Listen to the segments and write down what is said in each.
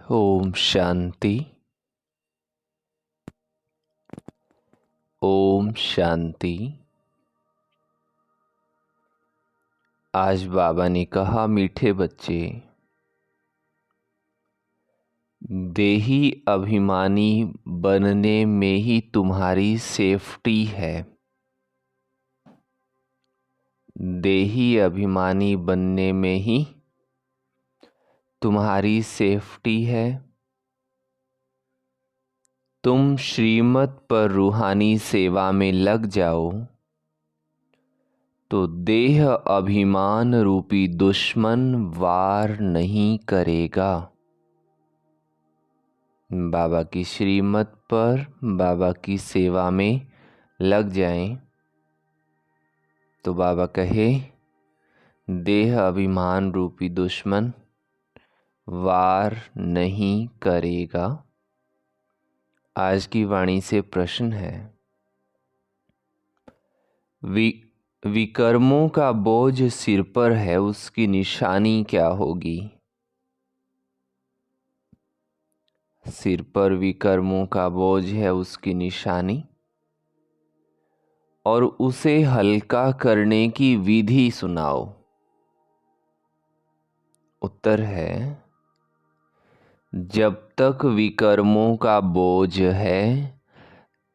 ओम शांति। ओम शांति। आज बाबा ने कहा, मीठे बच्चे, देही अभिमानी बनने में ही तुम्हारी सेफ्टी है। देही अभिमानी बनने में ही तुम्हारी सेफ्टी है। तुम श्रीमत पर रूहानी सेवा में लग जाओ तो देह अभिमान रूपी दुश्मन वार नहीं करेगा। बाबा की श्रीमत पर, बाबा की सेवा में लग जाएं तो बाबा कहे, देह अभिमान रूपी दुश्मन वार नहीं करेगा। आज की वाणी से प्रश्न है, विकर्मों का बोझ सिर पर है, उसकी निशानी क्या होगी? सिर पर विकर्मों का बोझ है, उसकी निशानी, और उसे हल्का करने की विधि सुनाओ। उत्तर है, जब तक विकर्मों का बोझ है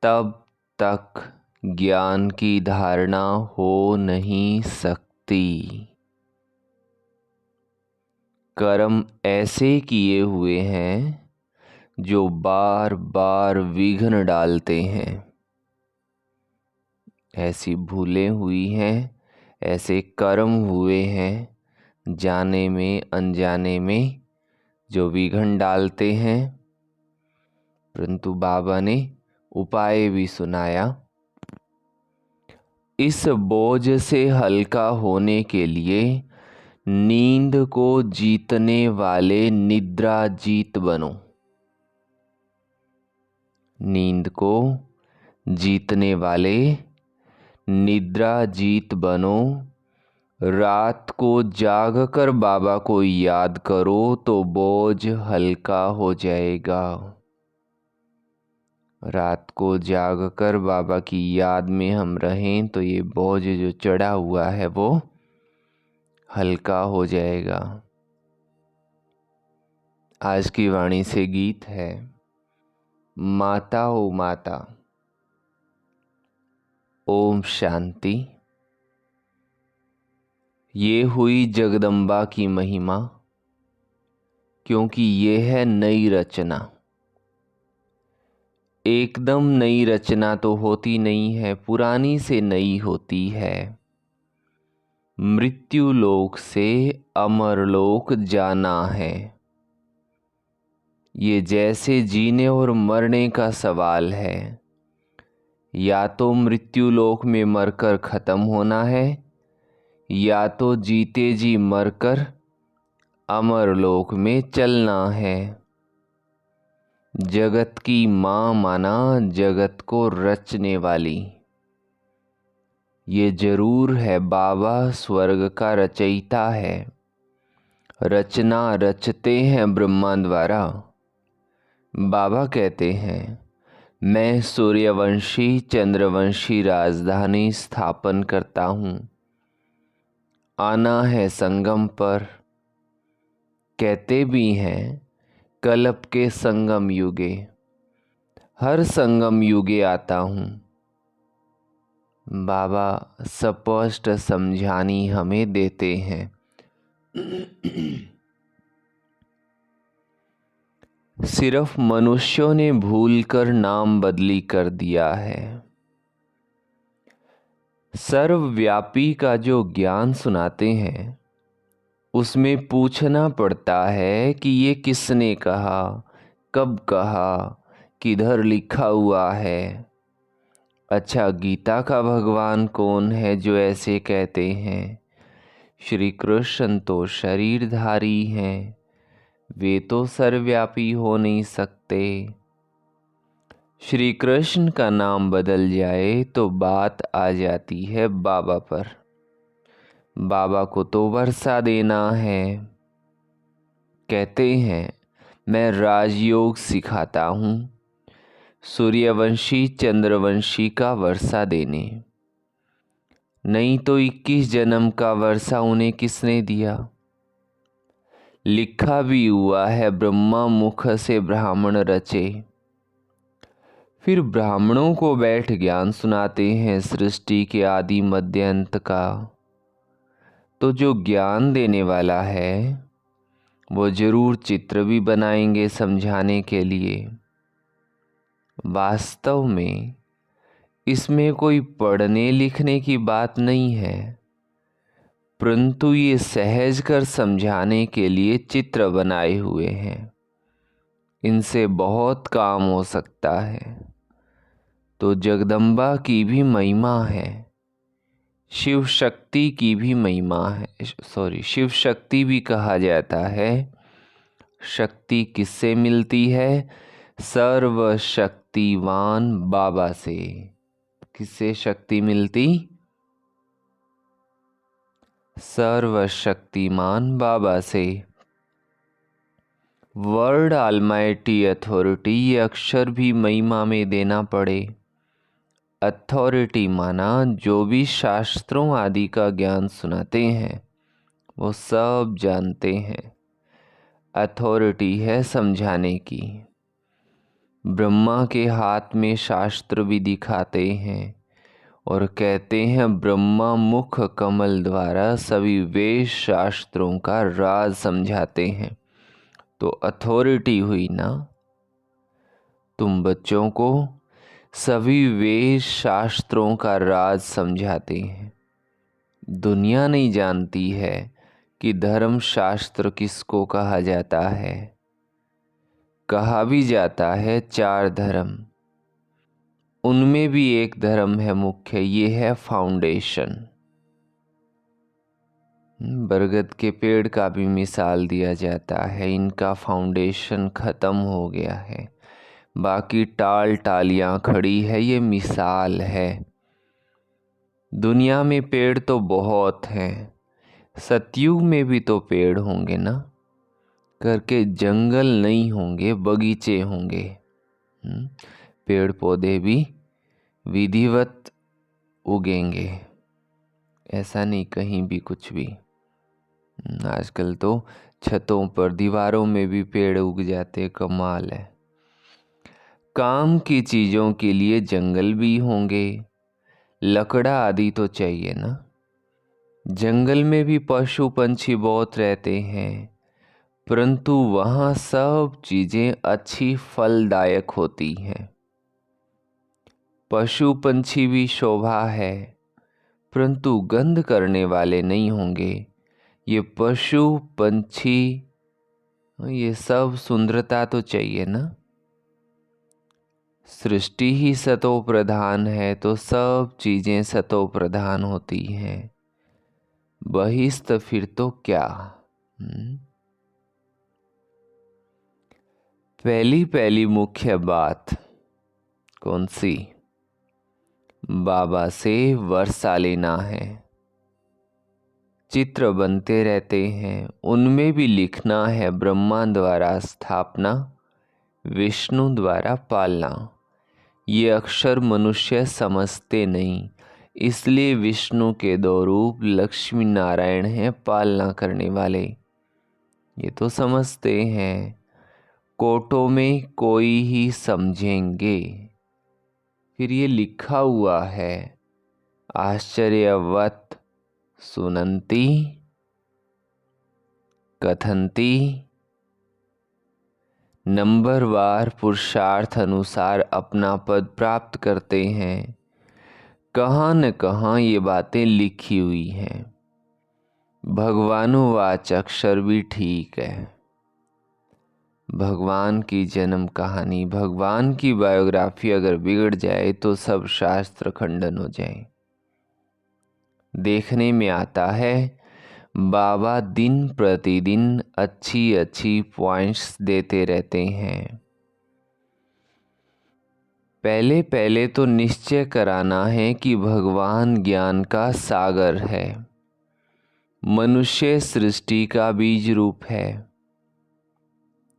तब तक ज्ञान की धारणा हो नहीं सकती। कर्म ऐसे किए हुए हैं जो बार बार विघ्न डालते हैं। ऐसी भूलें हुई हैं, ऐसे कर्म हुए हैं, जाने में अनजाने में, जो विघ्न डालते हैं। परंतु बाबा ने उपाय भी सुनाया। इस बोझ से हल्का होने के लिए नींद को जीतने वाले निद्रा जीत बनो। नींद को जीतने वाले निद्रा जीत बनो। रात को जागकर बाबा को याद करो तो बोझ हल्का हो जाएगा। रात को जागकर बाबा की याद में हम रहें तो ये बोझ जो चढ़ा हुआ है वो हल्का हो जाएगा। आज की वाणी से गीत है, माता ओ माता। ओम शांति। ये हुई जगदम्बा की महिमा, क्योंकि ये है नई रचना। एकदम नई रचना तो होती नहीं है, पुरानी से नई होती है। मृत्यु लोक से अमरलोक जाना है। ये जैसे जीने और मरने का सवाल है। या तो मृत्यु लोक में मरकर खत्म होना है, या तो जीते जी मरकर अमरलोक में चलना है। जगत की माँ माना जगत को रचने वाली। ये जरूर है, बाबा स्वर्ग का रचयिता है। रचना रचते हैं ब्रह्मा द्वारा। बाबा कहते हैं, मैं सूर्यवंशी चंद्रवंशी राजधानी स्थापन करता हूँ। आना है संगम पर। कहते भी हैं, कल्प के संगम युगे। हर संगम युगे आता हूँ। बाबा स्पष्ट समझानी हमें देते हैं। सिर्फ मनुष्यों ने भूलकर नाम बदली कर दिया है। सर्वव्यापी का जो ज्ञान सुनाते हैं उसमें पूछना पड़ता है कि ये किसने कहा, कब कहा, किधर लिखा हुआ है। अच्छा, गीता का भगवान कौन है जो ऐसे कहते हैं? श्री कृष्ण तो शरीरधारी हैं, वे तो सर्वव्यापी हो नहीं सकते। श्री कृष्ण का नाम बदल जाए तो बात आ जाती है बाबा पर। बाबा को तो वर्षा देना है। कहते हैं, मैं राजयोग सिखाता हूँ सूर्यवंशी चंद्रवंशी का वर्षा देने। नहीं तो 21 जन्म का वर्षा उन्हें किसने दिया? लिखा भी हुआ है, ब्रह्मा मुख से ब्राह्मण रचे। फिर ब्राह्मणों को बैठ ज्ञान सुनाते हैं सृष्टि के आदि मध्य अंत का। तो जो ज्ञान देने वाला है वो जरूर चित्र भी बनाएंगे समझाने के लिए। वास्तव में इसमें कोई पढ़ने लिखने की बात नहीं है, परंतु ये सहज कर समझाने के लिए चित्र बनाए हुए हैं। इनसे बहुत काम हो सकता है। तो जगदम्बा की भी महिमा है, शिव शक्ति की भी महिमा है। शिव शक्ति भी कहा जाता है। शक्ति किससे मिलती है? सर्वशक्तिवान बाबा से। किससे शक्ति मिलती? सर्वशक्तिमान बाबा से। वर्ड ऑलमाइटी अथॉरिटी, ये अक्षर भी महिमा में देना पड़े। अथॉरिटी माना जो भी शास्त्रों आदि का ज्ञान सुनाते हैं वो सब जानते हैं। अथॉरिटी है समझाने की। ब्रह्मा के हाथ में शास्त्र भी दिखाते हैं और कहते हैं ब्रह्मा मुख कमल द्वारा सभी वेद शास्त्रों का राज समझाते हैं। तो अथॉरिटी हुई ना। तुम बच्चों को सभी वेद शास्त्रों का राज समझाते हैं। दुनिया नहीं जानती है कि धर्म शास्त्र किसको कहा जाता है। कहा भी जाता है 4 धर्म, उनमें भी एक धर्म है मुख्य, ये है फाउंडेशन। बरगद के पेड़ का भी मिसाल दिया जाता है, इनका फाउंडेशन खत्म हो गया है, बाकी टाल टालियां खड़ी है, ये मिसाल है। दुनिया में पेड़ तो बहुत हैं, सतयुग में भी तो पेड़ होंगे ना, करके जंगल नहीं होंगे, बगीचे होंगे। पेड़ पौधे भी विधिवत उगेंगे, ऐसा नहीं कहीं भी कुछ भी। आजकल तो छतों पर दीवारों में भी पेड़ उग जाते, कमाल है। काम की चीज़ों के लिए जंगल भी होंगे, लकड़ा आदि तो चाहिए ना। जंगल में भी पशु पंछी बहुत रहते हैं, परंतु वहाँ सब चीज़ें अच्छी फलदायक होती हैं। पशु पंछी भी शोभा है, परंतु गंध करने वाले नहीं होंगे। ये पशु पंछी, ये सब सुंदरता तो चाहिए ना। सृष्टि ही सतो प्रधान है, तो सब चीजें सतो प्रधान होती हैं। बहिस्त फिर तो क्या। पहली मुख्य बात कौन सी? बाबा से वर्षा लेना है। चित्र बनते रहते हैं, उनमें भी लिखना है ब्रह्मा द्वारा स्थापना, विष्णु द्वारा पालना। ये अक्षर मनुष्य समझते नहीं, इसलिए विष्णु के 2 रूप लक्ष्मी नारायण हैं पालना करने वाले। ये तो समझते हैं, कोटों में कोई ही समझेंगे। फिर ये लिखा हुआ है, आश्चर्यवत सुनंती कथंती, नंबरवार पुरुषार्थ अनुसार अपना पद प्राप्त करते हैं। कहाँ न कहाँ ये बातें लिखी हुई हैं। भगवानुवाच अक्षर भी ठीक है। भगवान की जन्म कहानी, भगवान की बायोग्राफी अगर बिगड़ जाए तो सब शास्त्र खंडन हो जाए। देखने में आता है बाबा दिन प्रतिदिन अच्छी पॉइंट्स देते रहते हैं। पहले तो निश्चय कराना है कि भगवान ज्ञान का सागर है, मनुष्य सृष्टि का बीज रूप है।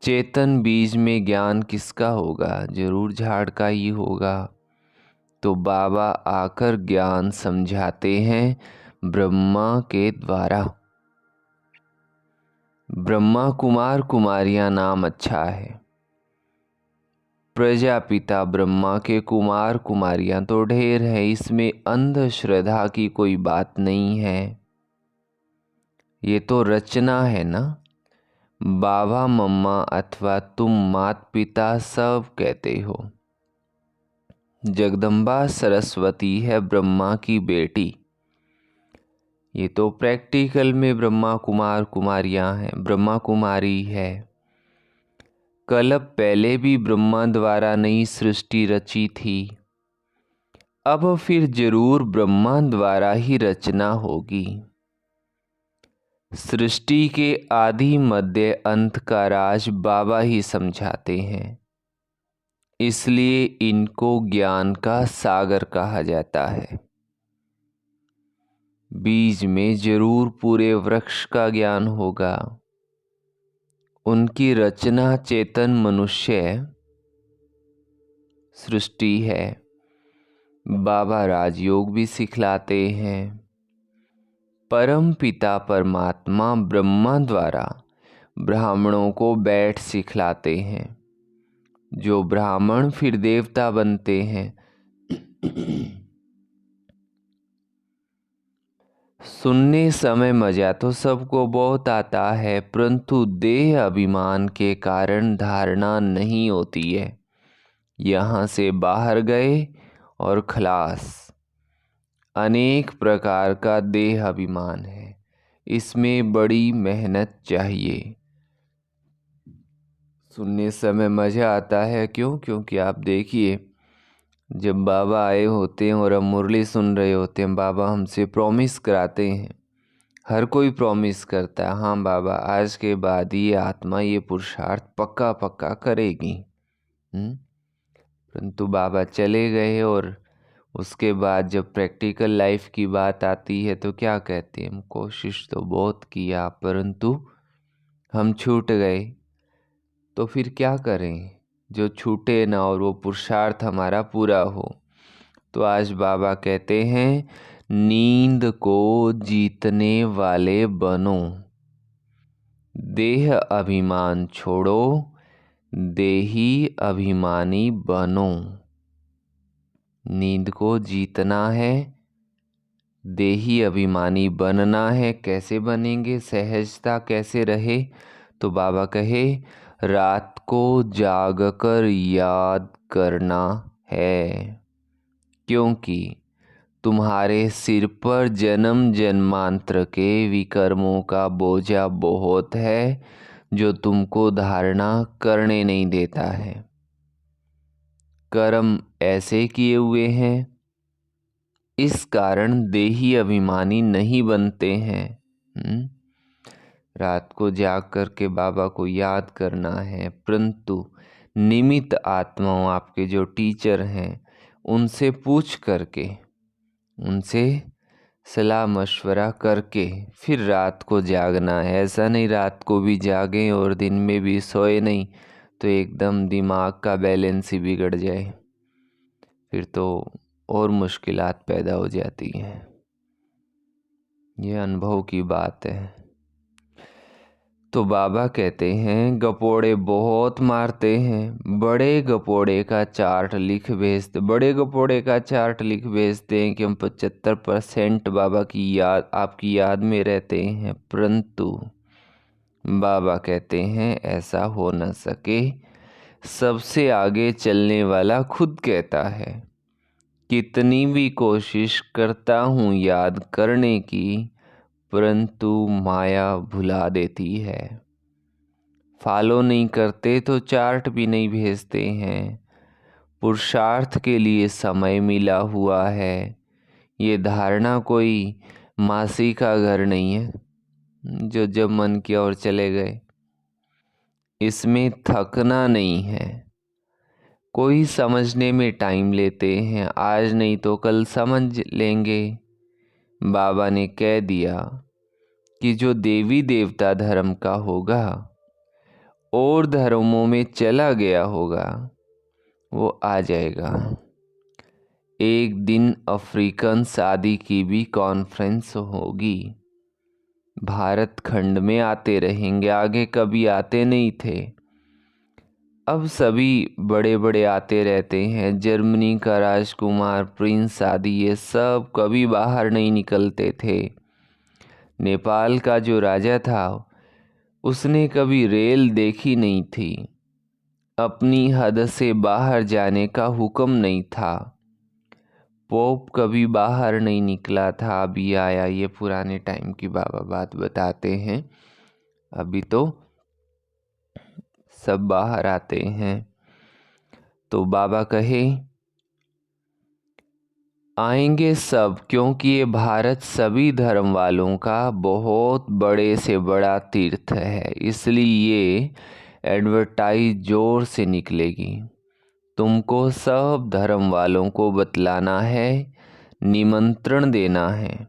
चेतन बीज में ज्ञान किसका होगा? जरूर झाड़ का ही होगा। तो बाबा आकर ज्ञान समझाते हैं ब्रह्मा के द्वारा। ब्रह्मा कुमार कुमारियां नाम अच्छा है। प्रजापिता ब्रह्मा के कुमार कुमारियां तो ढेर है, इसमें अंधश्रद्धा की कोई बात नहीं है। ये तो रचना है ना। बाबा मम्मा अथवा तुम मात पिता सब कहते हो। जगदम्बा सरस्वती है ब्रह्मा की बेटी। ये तो प्रैक्टिकल में ब्रह्मा कुमार कुमारियां हैं, ब्रह्मा कुमारी है। कल्प पहले भी ब्रह्मा द्वारा नई सृष्टि रची थी। अब फिर जरूर ब्रह्मा द्वारा ही रचना होगी। सृष्टि के आदि मध्य अंत का राज बाबा ही समझाते हैं, इसलिए इनको ज्ञान का सागर कहा जाता है। बीज में जरूर पूरे वृक्ष का ज्ञान होगा। उनकी रचना चेतन मनुष्य सृष्टि है। बाबा राजयोग भी सिखलाते हैं। परम पिता परमात्मा ब्रह्मा द्वारा ब्राह्मणों को बैठ सिखलाते हैं। जो ब्राह्मण फिर देवता बनते हैं। सुनने समय मजा तो सबको बहुत आता है, परंतु देह अभिमान के कारण धारणा नहीं होती है। यहाँ से बाहर गए और खलास। अनेक प्रकार का देह अभिमान है, इसमें बड़ी मेहनत चाहिए। सुनने समय मज़ा आता है क्यों? क्योंकि आप देखिए, जब बाबा आए होते हैं और हम मुरली सुन रहे होते हैं, बाबा हमसे प्रॉमिस कराते हैं। हर कोई प्रॉमिस करता है, हाँ बाबा आज के बाद ये आत्मा ये पुरुषार्थ पक्का पक्का करेगी। परंतु बाबा चले गए और उसके बाद जब प्रैक्टिकल लाइफ की बात आती है तो क्या कहते हैं? हम कोशिश तो बहुत किया परंतु हम छूट गए। तो फिर क्या करें? जो छूटे ना और वो पुरुषार्थ हमारा पूरा हो। तो आज बाबा कहते हैं नींद को जीतने वाले बनो। देह अभिमान छोड़ो, देही अभिमानी बनो। नींद को जीतना है, देही अभिमानी बनना है। कैसे बनेंगे? सहजता कैसे रहे? तो बाबा कहे रात को जागकर याद करना है, क्योंकि तुम्हारे सिर पर जन्म जन्मांतर के विकर्मों का बोझा बहुत है, जो तुमको धारणा करने नहीं देता है। कर्म ऐसे किए हुए हैं, इस कारण देही अभिमानी नहीं बनते हैं। रात को जाग करके बाबा को याद करना है, परंतु निमित्त आत्माओं आपके जो टीचर हैं उनसे पूछ करके, उनसे सलाह मशवरा करके फिर रात को जागना है। ऐसा नहीं रात को भी जागें और दिन में भी सोए नहीं, तो एकदम दिमाग का बैलेंस ही बिगड़ जाए, फिर तो और मुश्किलात पैदा हो जाती हैं। ये अनुभव की बात है। तो बाबा कहते हैं गपोड़े बहुत मारते हैं, बड़े गपोड़े का चार्ट लिख भेजते। बड़े गपोड़े का चार्ट लिख भेजते हैं कि हम 75% बाबा की याद, आपकी याद में रहते हैं, परंतु बाबा कहते हैं ऐसा हो न सके। सबसे आगे चलने वाला खुद कहता है कितनी भी कोशिश करता हूँ याद करने की, परंतु माया भुला देती है। फॉलो नहीं करते तो चार्ट भी नहीं भेजते हैं। पुरुषार्थ के लिए समय मिला हुआ है। ये धारणा कोई मासी का घर नहीं है जो जब मन किया और चले गए। इसमें थकना नहीं है। कोई समझने में टाइम लेते हैं, आज नहीं तो कल समझ लेंगे। बाबा ने कह दिया कि जो देवी देवता धर्म का होगा और धर्मों में चला गया होगा वो आ जाएगा। एक दिन अफ्रीकन शादी की भी कॉन्फ्रेंस होगी। भारत खंड में आते रहेंगे, आगे कभी आते नहीं थे, अब सभी बड़े बड़े आते रहते हैं। जर्मनी का राजकुमार, प्रिंस आदि ये सब कभी बाहर नहीं निकलते थे। नेपाल का जो राजा था उसने कभी रेल देखी नहीं थी, अपनी हद से बाहर जाने का हुक्म नहीं था। पोप कभी बाहर नहीं निकला था, अभी आया। ये पुराने टाइम की बाबा बात बताते हैं, अभी तो सब बाहर आते हैं। तो बाबा कहे आएंगे सब, क्योंकि ये भारत सभी धर्म वालों का बहुत बड़े से बड़ा तीर्थ है, इसलिए ये एडवर्टाइज जोर से निकलेगी। तुमको सब धर्म वालों को बतलाना है, निमंत्रण देना है।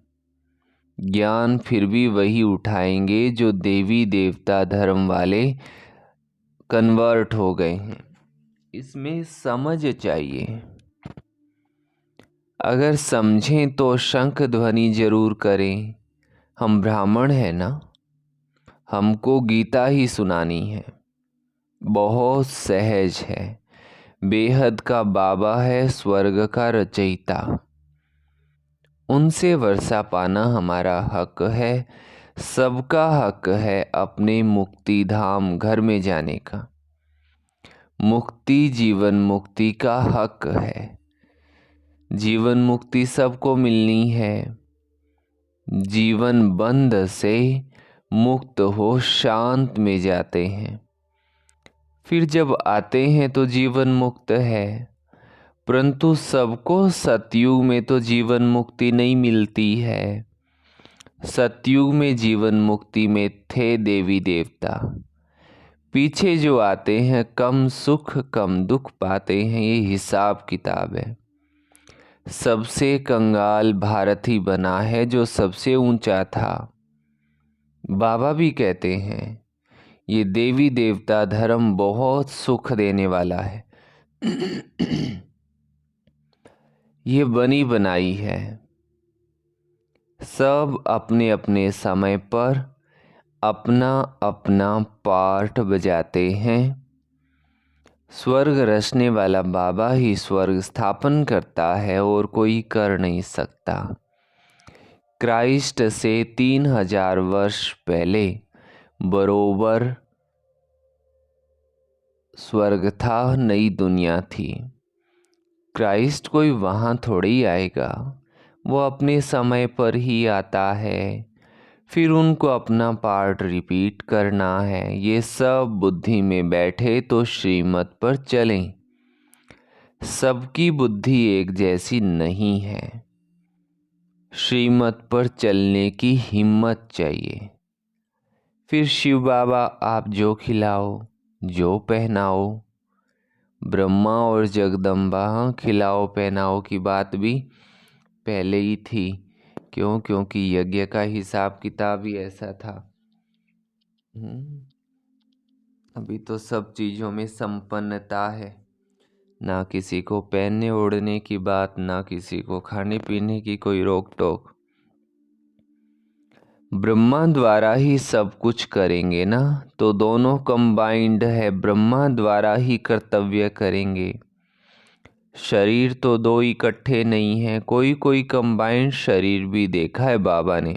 ज्ञान फिर भी वही उठाएंगे जो देवी देवता धर्म वाले कन्वर्ट हो गए हैं। इसमें समझ चाहिए। अगर समझें तो शंख ध्वनि जरूर करें। हम ब्राह्मण हैं ना, हमको गीता ही सुनानी है। बहुत सहज है, बेहद का बाबा है, स्वर्ग का रचयिता। उनसे वर्षा पाना हमारा हक है, सबका हक है अपने मुक्ति धाम घर में जाने का। मुक्ति जीवन मुक्ति का हक है, जीवन मुक्ति सबको मिलनी है। जीवन बंध से मुक्त हो शांत में जाते हैं, फिर जब आते हैं तो जीवन मुक्त है। परंतु सबको सतयुग में तो जीवन मुक्ति नहीं मिलती है। सतयुग में जीवन मुक्ति में थे देवी देवता, पीछे जो आते हैं कम सुख कम दुख पाते हैं। ये हिसाब किताब है। सबसे कंगाल भारत ही बना है जो सबसे ऊंचा था। बाबा भी कहते हैं ये देवी देवता धर्म बहुत सुख देने वाला है। ये बनी बनाई है। सब अपने अपने समय पर अपना अपना पार्ट बजाते हैं। स्वर्ग रचने वाला बाबा ही स्वर्ग स्थापन करता है और कोई कर नहीं सकता। क्राइस्ट से 3000 वर्ष पहले बरोबर स्वर्ग था, नई दुनिया थी। क्राइस्ट कोई वहाँ थोड़ी आएगा, वो अपने समय पर ही आता है। फिर उनको अपना पार्ट रिपीट करना है। ये सब बुद्धि में बैठे तो श्रीमत पर चलें। सबकी बुद्धि एक जैसी नहीं है। श्रीमत पर चलने की हिम्मत चाहिए। फिर शिव बाबा आप जो खिलाओ जो पहनाओ, ब्रह्मा और जगदम्बा खिलाओ पहनाओ की बात भी पहले ही थी। क्यों? क्योंकि यज्ञ का हिसाब किताब ही ऐसा था। अभी तो सब चीज़ों में संपन्नता है, ना किसी को पहनने ओढ़ने की बात, ना किसी को खाने पीने की कोई रोक टोक। ब्रह्मा द्वारा ही सब कुछ करेंगे ना, तो दोनों कंबाइंड है। ब्रह्मा द्वारा ही कर्तव्य करेंगे। शरीर तो दो इकट्ठे नहीं है, कोई कोई कंबाइंड शरीर भी देखा है बाबा ने।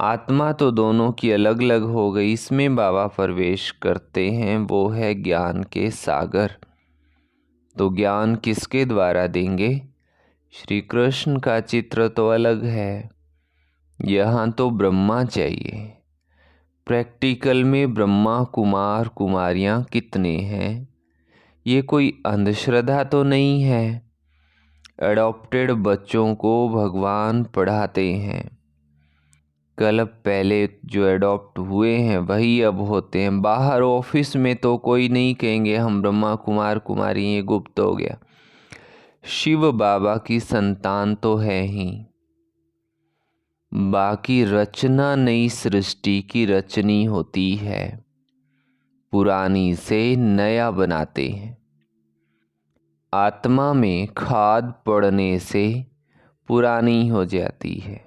आत्मा तो दोनों की अलग अलग हो गई। इसमें बाबा प्रवेश करते हैं, वो है ज्ञान के सागर। तो ज्ञान किसके द्वारा देंगे? श्री कृष्ण का चित्र तो अलग है, यहाँ तो ब्रह्मा चाहिए। प्रैक्टिकल में ब्रह्मा कुमार कुमारियाँ कितने हैं? ये कोई अंधश्रद्धा तो नहीं है। एडॉप्टेड बच्चों को भगवान पढ़ाते हैं। कल पहले जो एडॉप्ट हुए हैं वही अब होते हैं। बाहर ऑफिस में तो कोई नहीं कहेंगे हम ब्रह्मा कुमार कुमारी, ये गुप्त हो गया। शिव बाबा की संतान तो है ही, बाकी रचना नई सृष्टि की रचनी होती है। पुरानी से नया बनाते हैं। आत्मा में खाद पड़ने से पुरानी हो जाती है।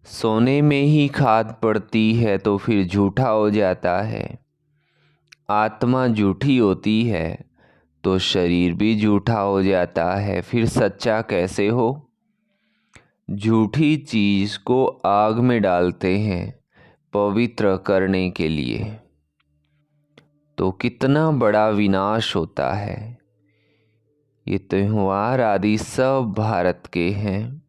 सोने में ही खाद पड़ती है तो फिर झूठा हो जाता है। आत्मा झूठी होती है तो शरीर भी झूठा हो जाता है, फिर सच्चा कैसे हो? झूठी चीज को आग में डालते हैं पवित्र करने के लिए, तो कितना बड़ा विनाश होता है। ये त्योहार आदि सब भारत के हैं,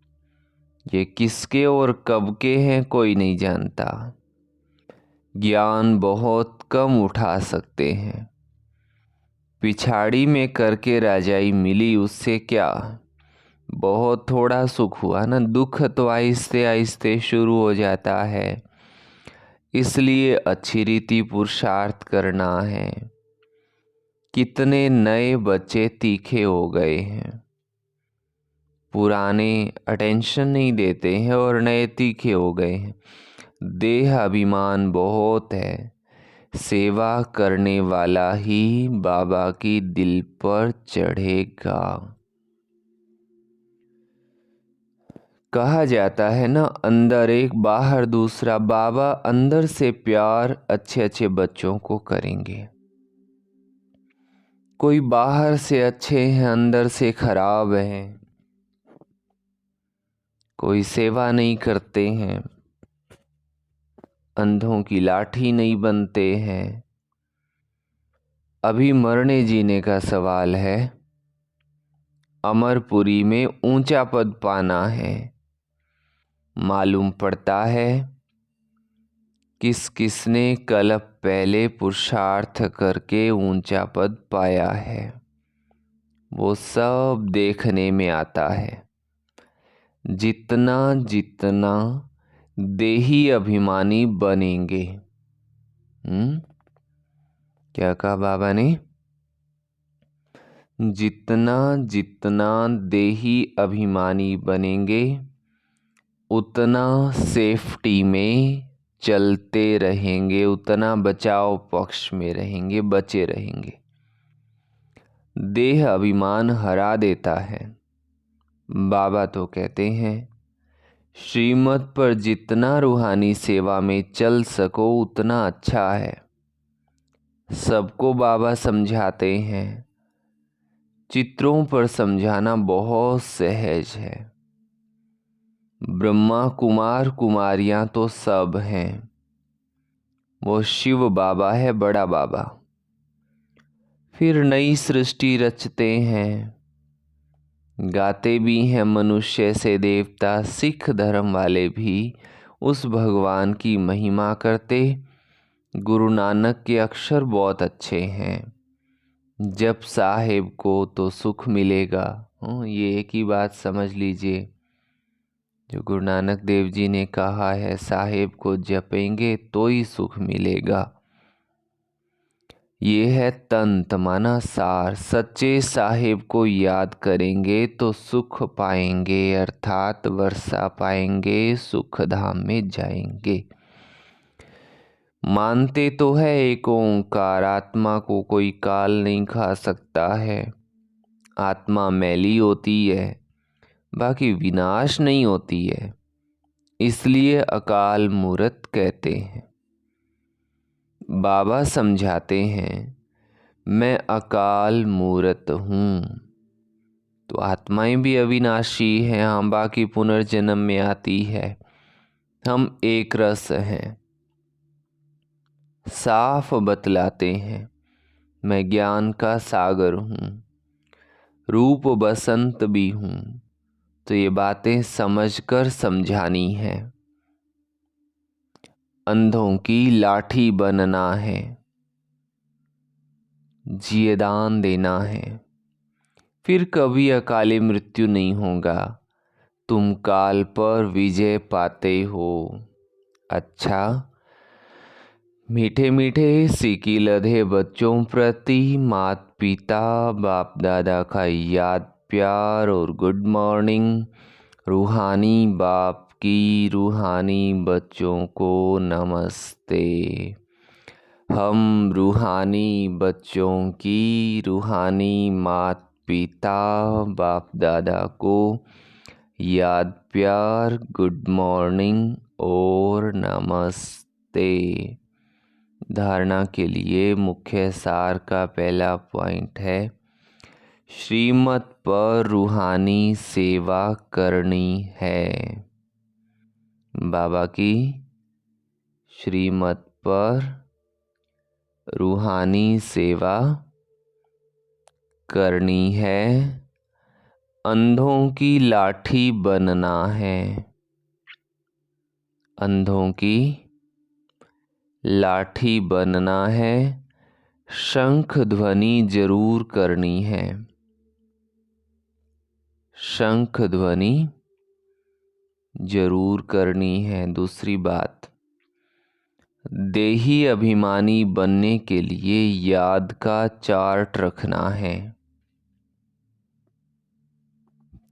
ये किसके और कब के हैं कोई नहीं जानता। ज्ञान बहुत कम उठा सकते हैं। पिछाड़ी में करके राजाई मिली, उससे क्या, बहुत थोड़ा सुख हुआ ना। दुख तो आहिस्ते आहिस्ते शुरू हो जाता है, इसलिए अच्छी रीति पुरुषार्थ करना है। कितने नए बच्चे तीखे हो गए हैं, पुराने अटेंशन नहीं देते हैं और नए तीखे हो गए हैं। देह अभिमान बहुत है। सेवा करने वाला ही बाबा की दिल पर चढ़ेगा। कहा जाता है ना, अंदर एक बाहर दूसरा। बाबा अंदर से प्यार अच्छे अच्छे बच्चों को करेंगे। कोई बाहर से अच्छे हैं, अंदर से खराब हैं। कोई सेवा नहीं करते हैं, अंधों की लाठी नहीं बनते हैं। अभी मरने जीने का सवाल है। अमरपुरी में ऊंचा पद पाना है। मालूम पड़ता है किस किसने कल पहले पुरुषार्थ करके ऊंचा पद पाया है, वो सब देखने में आता है। जितना जितना देही अभिमानी बनेंगे, क्या कहा बाबा ने? जितना जितना देही अभिमानी बनेंगे उतना सेफ्टी में चलते रहेंगे, उतना बचाव पक्ष में रहेंगे, बचे रहेंगे। देह अभिमान हरा देता है। बाबा तो कहते हैं श्रीमत पर जितना रूहानी सेवा में चल सको उतना अच्छा है। सबको बाबा समझाते हैं। चित्रों पर समझाना बहुत सहज है। ब्रह्मा कुमार कुमारियां तो सब हैं, वो शिव बाबा है बड़ा बाबा। फिर नई सृष्टि रचते हैं, गाते भी हैं मनुष्य से देवता। सिख धर्म वाले भी उस भगवान की महिमा करते। गुरु नानक के अक्षर बहुत अच्छे हैं। जब साहेब को तो सुख मिलेगा। ये एक ही बात समझ लीजिए, जो गुरु नानक देव जी ने कहा है, साहेब को जपेंगे तो ही सुख मिलेगा। ये है तंत माना सार। सच्चे साहेब को याद करेंगे तो सुख पाएंगे, अर्थात वर्षा पाएंगे, सुख धाम में जाएंगे। मानते तो है एक ओंकार, आत्मा को कोई काल नहीं खा सकता है। आत्मा मैली होती है, बाकी विनाश नहीं होती है, इसलिए अकाल मूर्त कहते हैं। बाबा समझाते हैं मैं अकाल मूर्त हूँ। तो आत्माएं भी अविनाशी हैं, हम बाकी पुनर्जन्म में आती है। हम एक रस हैं। साफ बतलाते हैं मैं ज्ञान का सागर हूँ, रूप बसंत भी हूँ। तो ये बातें समझकर समझानी है। अंधों की लाठी बनना है, जियदान देना है, फिर कभी अकाले मृत्यु नहीं होगा। तुम काल पर विजय पाते हो। अच्छा, मीठे मीठे सीकी लधे बच्चों प्रति माता पिता बाप दादा का याद प्यार और गुड मॉर्निंग। रूहानी बाप आपकी रूहानी बच्चों को नमस्ते। हम रूहानी बच्चों की रूहानी माता पिता बाप दादा को याद प्यार गुड मॉर्निंग और नमस्ते। धारणा के लिए मुख्य सार का पहला पॉइंट है, श्रीमत पर रूहानी सेवा करनी है। बाबा की श्रीमत पर रूहानी सेवा करनी है। अंधों की लाठी बनना है। अंधों की लाठी बनना है। शंख ध्वनि जरूर करनी है। शंख ध्वनि जरूर करनी है। दूसरी बात, देही अभिमानी बनने के लिए याद का चार्ट रखना है।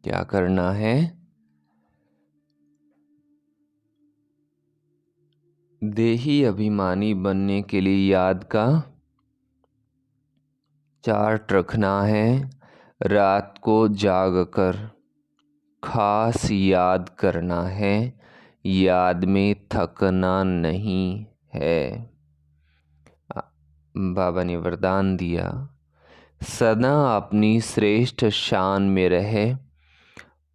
क्या करना है? देही अभिमानी बनने के लिए याद का चार्ट रखना है। रात को जागकर खास याद करना है। याद में थकना नहीं है। बाबा ने वरदान दिया, सदा अपनी श्रेष्ठ शान में रहे।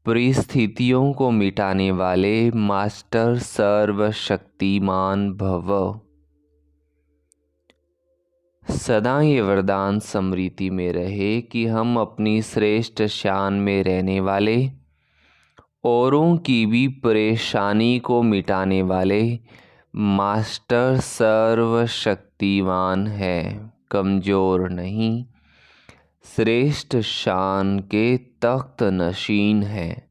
परिस्थितियों को मिटाने वाले मास्टर सर्वशक्तिमान भव। सदा ये वरदान स्मृति में रहे कि हम अपनी श्रेष्ठ शान में रहने वाले, औरों की भी परेशानी को मिटाने वाले मास्टर सर्वशक्तिमान है। कमज़ोर नहीं, श्रेष्ठ शान के तख्त नशीन है।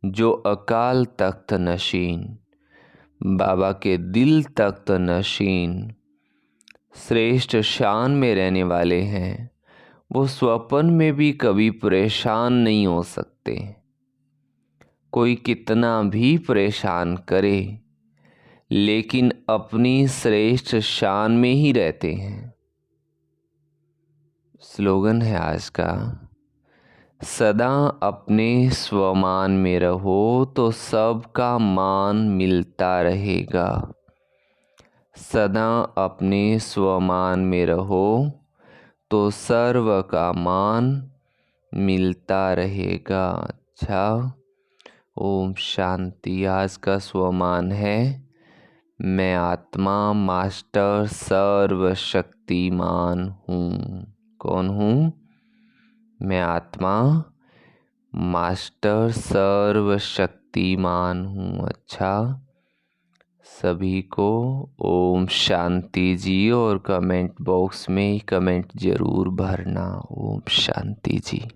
जो अकाल तख्त नशीन, बाबा के दिल तख्त नशीन श्रेष्ठ शान में रहने वाले हैं, वो स्वप्न में भी कभी परेशान नहीं हो सकते। कोई कितना भी परेशान करे, लेकिन अपनी श्रेष्ठ शान में ही रहते हैं। स्लोगन है आज का, सदा अपने स्वमान में रहो तो सबका मान मिलता रहेगा। सदा अपने स्वमान में रहो तो सर्व का मान मिलता रहेगा। अच्छा, ओम शांति। आज का स्वमान है, मैं आत्मा मास्टर सर्वशक्तिमान हूँ। कौन हूँ? मैं आत्मा मास्टर सर्वशक्तिमान हूँ। अच्छा, सभी को ओम शांति जी। और कमेंट बॉक्स में कमेंट जरूर भरना, ओम शांति जी।